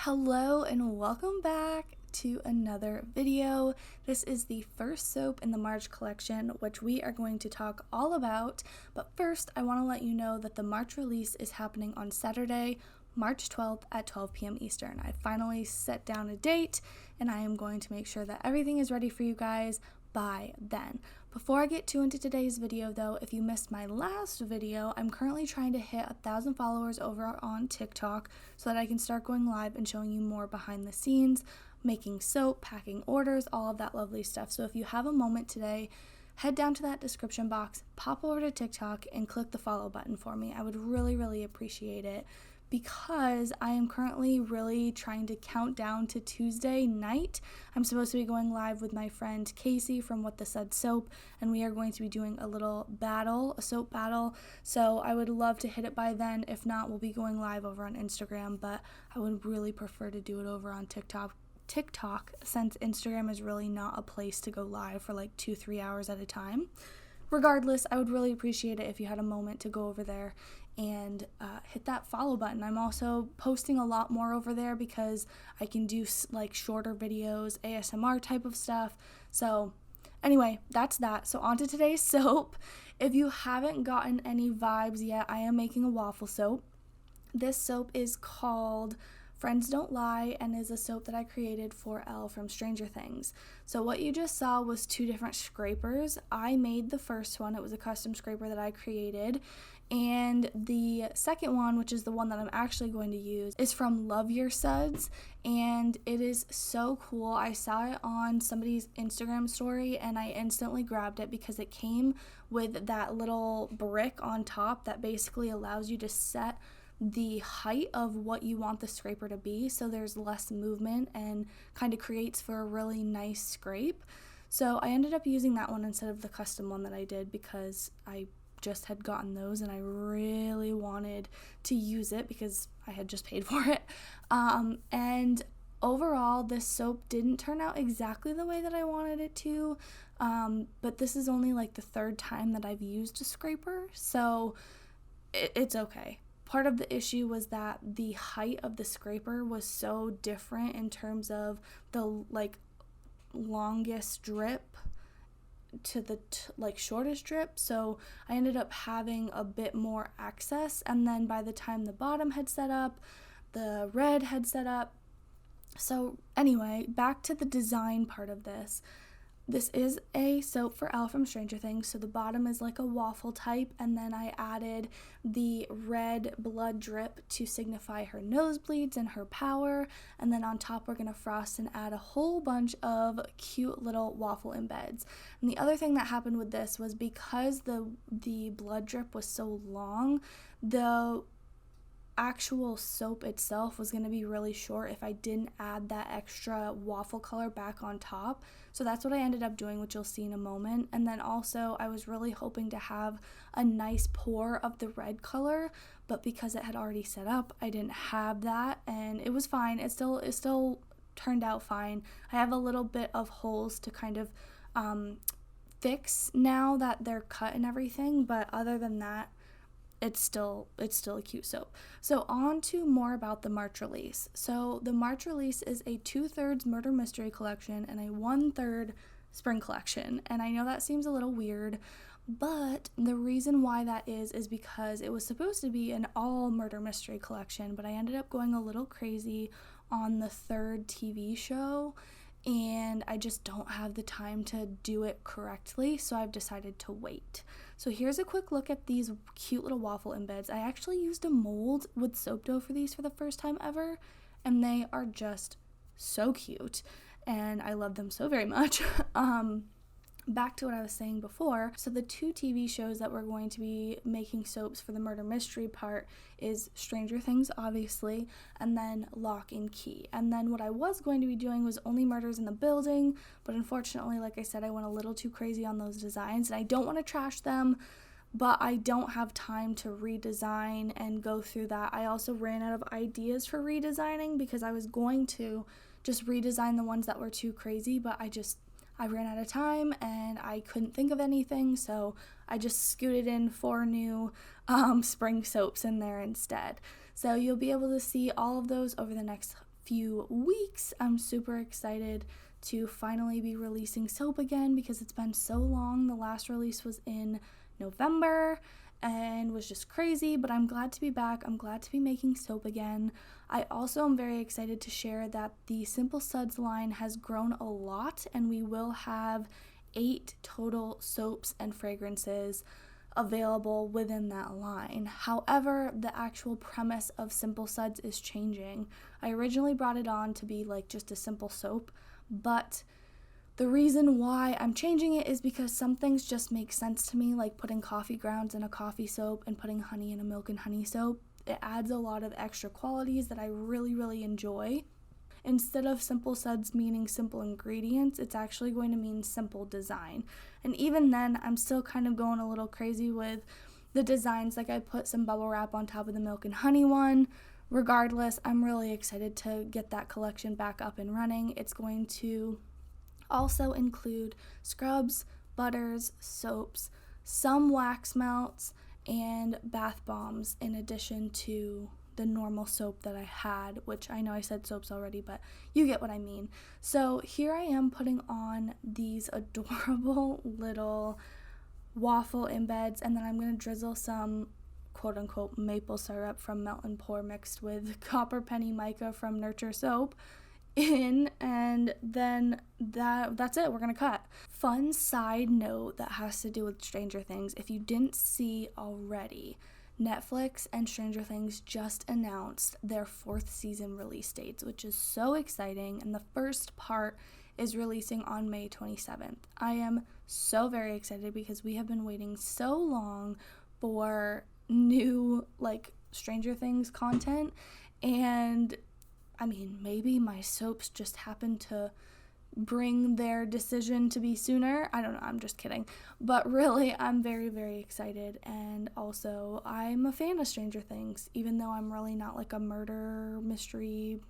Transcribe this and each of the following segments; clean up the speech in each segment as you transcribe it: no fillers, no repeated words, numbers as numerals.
Hello and welcome back to another video. This is the first soap in the March collection, which we are going to talk all about. But first, I want to let you know that the March release is happening on Saturday, March 12th at 12 p.m. Eastern. I finally set down a date and I am going to make sure that everything is ready for you guys by then. Before I get too into today's video though, if you missed my last video, I'm currently trying to hit 1,000 followers over on TikTok so that I can start going live and showing you more behind the scenes, making soap, packing orders, all of that lovely stuff. So if you have a moment today, head down to that description box, pop over to TikTok and click the follow button for me. I would really appreciate it, because I am currently really trying to count down to Tuesday night. I'm supposed to be going live with my friend Casey from What the Said Soap, and we are going to be doing a little battle, a soap battle, so I would love to hit it by then. If not, we'll be going live over on Instagram, but I would really prefer to do it over on TikTok, since Instagram is really not a place to go live for like 2-3 hours at a time. Regardless, I would really appreciate it if you had a moment to go over there and hit that follow button. I'm also posting a lot more over there because I can do like shorter videos, ASMR type of stuff. So anyway, that's that. So on to today's soap. If you haven't gotten any vibes yet, I am making a waffle soap. This soap is called Friends Don't Lie and is a soap that I created for Elle from Stranger Things. So what you just saw was 2 different scrapers. I made the first one. It was a custom scraper that I created. And the second one, which is the one that I'm actually going to use, is from Love Your Suds, and it is so cool. I saw it on somebody's Instagram story and I instantly grabbed it because it came with that little brick on top that basically allows you to set the height of what you want the scraper to be, so there's less movement and kind of creates for a really nice scrape. So I ended up using that one instead of the custom one that I did because I just had gotten those and I really wanted to use it because I had just paid for it. And overall, this soap didn't turn out exactly the way that I wanted it to, but this is only like the 3rd time that I've used a scraper, so it's okay. Part of the issue was that the height of the scraper was so different in terms of the longest drip to the shortest drip, so I ended up having a bit more excess, and then by the time the bottom had set up, the red had set up. So anyway, back to the design part of this. This is a soap for Elle from Stranger Things, so the bottom is like a waffle type, and then I added the red blood drip to signify her nosebleeds and her power, and then on top we're going to frost and add a whole bunch of cute little waffle embeds. And the other thing that happened with this was because the blood drip was so long, the actual soap itself was going to be really short if I didn't add that extra waffle color back on top. So that's what I ended up doing, which you'll see in a moment. And then also I was really hoping to have a nice pour of the red color, but because it had already set up, I didn't have that, and it was fine. It still turned out fine. I have a little bit of holes to kind of fix now that they're cut and everything, but other than that, it's still a cute soap. So on to more about the March release. So the March release is a 2/3 murder mystery collection and a 1/3 spring collection. And I know that seems a little weird, but the reason why that is because it was supposed to be an all murder mystery collection, but I ended up going a little crazy on the 3rd TV show, and I just don't have the time to do it correctly, so I've decided to wait. So here's a quick look at these cute little waffle embeds. I actually used a mold with soap dough for these for the first time ever, and they are just so cute, and I love them so very much. Back to what I was saying before, so the 2 TV shows that we're going to be making soaps for the murder mystery part is Stranger Things, obviously, and then Lock and Key. And then what I was going to be doing was Only Murders in the Building, but unfortunately, like I said, I went a little too crazy on those designs, and I don't want to trash them, but I don't have time to redesign and go through that. I also ran out of ideas for redesigning because I was going to just redesign the ones that were too crazy, but I ran out of time and I couldn't think of anything, so I just scooted in 4 new spring soaps in there instead. So you'll be able to see all of those over the next few weeks. I'm super excited to finally be releasing soap again because it's been so long. The last release was in November and was just crazy, but I'm glad to be back. I'm glad to be making soap again. I also am very excited to share that the Simple Suds line has grown a lot, and we will have 8 total soaps and fragrances available within that line. However, the actual premise of Simple Suds is changing. I originally brought it on to be like just a simple soap, but the reason why I'm changing it is because some things just make sense to me, like putting coffee grounds in a coffee soap and putting honey in a milk and honey soap. It adds a lot of extra qualities that I really enjoy. Instead of Simple Suds meaning simple ingredients, it's actually going to mean simple design. And even then, I'm still kind of going a little crazy with the designs. Like I put some bubble wrap on top of the milk and honey one. Regardless, I'm really excited to get that collection back up and running. It's going to also include scrubs, butters, soaps, some wax melts, and bath bombs in addition to the normal soap that I had, which I know I said soaps already, but you get what I mean. So here I am putting on these adorable little waffle embeds, and then I'm going to drizzle some quote-unquote maple syrup from Melt and Pour mixed with copper penny mica from Nurture Soap in, and then that's it. We're gonna cut. Fun side note that has to do with Stranger Things. If you didn't see already, Netflix and Stranger Things just announced their 4th season release dates, which is so exciting, and the first part is releasing on May 27th. I am so very excited because we have been waiting so long for new like Stranger Things content, and I mean, maybe my soaps just happen to bring their decision to be sooner. I don't know, I'm just kidding. But really, I'm very excited, and also I'm a fan of Stranger Things, even though I'm really not like a murder, mystery,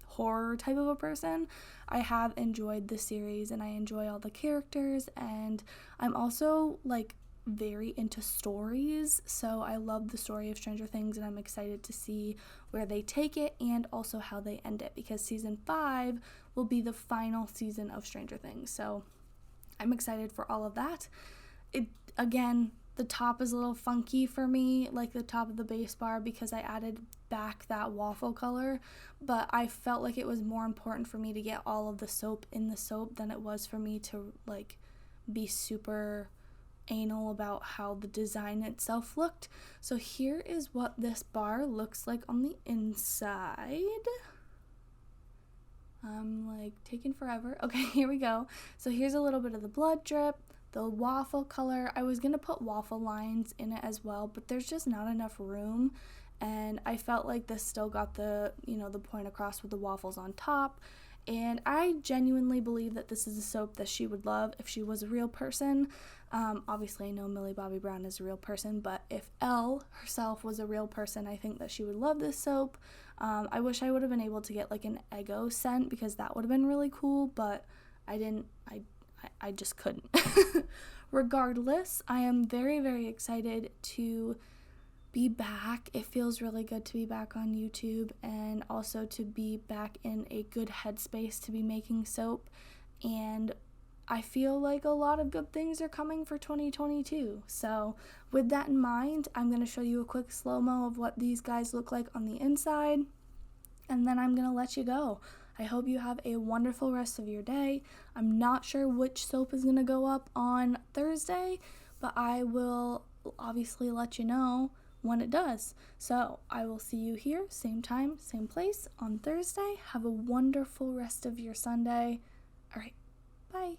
horror type of a person. I have enjoyed the series, and I enjoy all the characters, and I'm also like very into stories, so I love the story of Stranger Things, and I'm excited to see where they take it and also how they end it, because season 5 will be the final season of Stranger Things, so I'm excited for all of that. Again, the top is a little funky for me, like the top of the base bar, because I added back that waffle color, but I felt like it was more important for me to get all of the soap in the soap than it was for me to like be super anal about how the design itself looked. So here is what this bar looks like on the inside. I'm like taking forever. Okay, here we go. So here's a little bit of the blood drip, the waffle color. I was gonna put waffle lines in it as well, but there's just not enough room, and I felt like this still got the, the point across with the waffles on top. And I genuinely believe that this is a soap that she would love if she was a real person. Obviously, I know Millie Bobby Brown is a real person, but if Elle herself was a real person, I think that she would love this soap. I wish I would have been able to get like an Eggo scent, because that would have been really cool, but I didn't. I just couldn't. Regardless, I am very excited to be back. It feels really good to be back on YouTube, and also to be back in a good headspace to be making soap, and I feel like a lot of good things are coming for 2022. So with that in mind, I'm going to show you a quick slow-mo of what these guys look like on the inside, and then I'm going to let you go. I hope you have a wonderful rest of your day. I'm not sure which soap is going to go up on Thursday, but I will obviously let you know when it does. So I will see you here, same time, same place on Thursday. Have a wonderful rest of your Sunday. All right, bye.